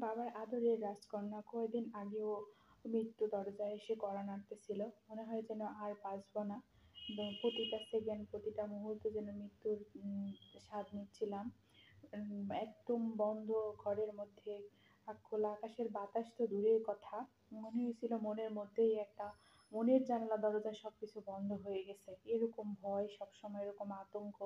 বাবার আদরের রাজকন্যা কয়দিন আগেও মৃত্যু দরজায় এসে কড়া নাড়তেছিল। মনে হয় যেন আর বাঁচব না। প্রতিটা সেকেন্ড, প্রতিটা মুহূর্ত যেন মৃত্যুর স্বাদ নিচ্ছিলাম। একদম বন্ধ ঘরের মধ্যে খোলা আকাশের বাতাস তো দূরের কথা। মনে হয়েছিল মনের মধ্যেই একটা মনের জানালা দরজা সবকিছু বন্ধ হয়ে গেছে। এরকম ভয় সবসময়, এরকম আতঙ্ক,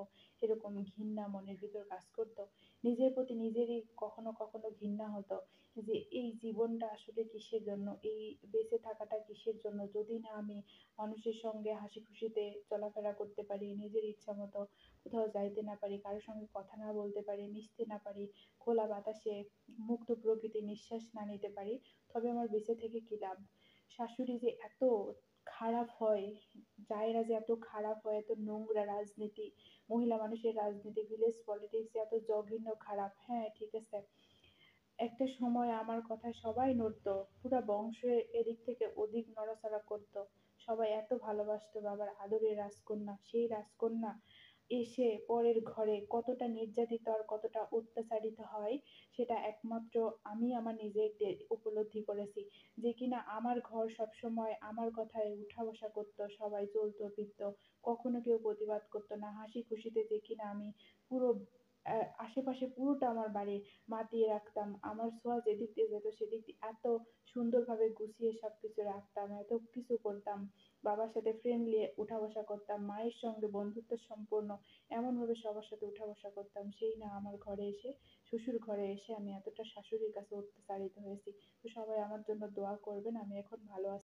এরকম ঘৃণা মনের ভিতর কাজ করতো। নিজের প্রতি নিজেরই কখনো কখনো ঘৃণা হতো যে এই জীবনটা আসলে কিসের জন্য, এই বেঁচে থাকাটা কিসের জন্য, যদি না আমি মানুষের সঙ্গে হাসি খুশিতে চলাফেরা করতে পারি, নিজের ইচ্ছা মতো কোথাও যাইতে না পারি, কারোর সঙ্গে কথা না বলতে পারি, মিশতে না পারি, খোলা বাতাসে মুক্ত প্রকৃতির নিঃশ্বাস না নিতে পারি, তবে আমার বেঁচে থেকে কি লাভ? শাশুড়ি যে এত খারাপ হয়, জায়রা যে এত খারাপ হয়, এত নোংরা রাজনীতি, মহিলা মানুষের রাজনীতি, ভিলেজ পলিটিক্স এত জঘন্য খারাপ। হ্যাঁ, ঠিক আছে, একটা সময় আমার কথায় সবাই নড়তো, পুরা বংশ এদিক থেকে ওদিক নড়াচড়া করতো। সবাই এত ভালোবাসতো বাবার আদরের রাজকন্যা, সেই রাজকন্যা এসে পরের ঘরে কতটা নির্যাতিত আর কতটা অত্যাচারিত হয়, সেটা একমাত্র আমি আমার নিজেকে উপলব্ধি করেছি। যে কিনা আমার ঘর সবসময় আমার কথায় উঠা বসা করতো, সবাই চলতো ফিরতো, কখনো কেউ প্রতিবাদ করতো না। হাসি খুশিতে যে কিনা আমি পুরো আশেপাশে পুরোটা আমার বাড়ি মাতিয়ে রাখতাম। আমার ছোঁয়া যেদিক দিয়ে যেত সেদিক দিয়ে এত সুন্দরভাবে গুছিয়ে সবকিছু রাখতাম, এত কিছু করতাম। বাবার সাথে ফ্রেন্ডলি উঠা বসা করতাম, মায়ের সঙ্গে বন্ধুত্ব সম্পন্ন এমনভাবে সবার সাথে উঠা বসা করতাম। সেই না আমার ঘরে এসে, শ্বশুর ঘরে এসে আমি এতটা শাশুড়ির কাছে অত্যাচারিত হয়েছি। তো সবাই আমার জন্য দোয়া করবেন, আমি এখন ভালো আছি।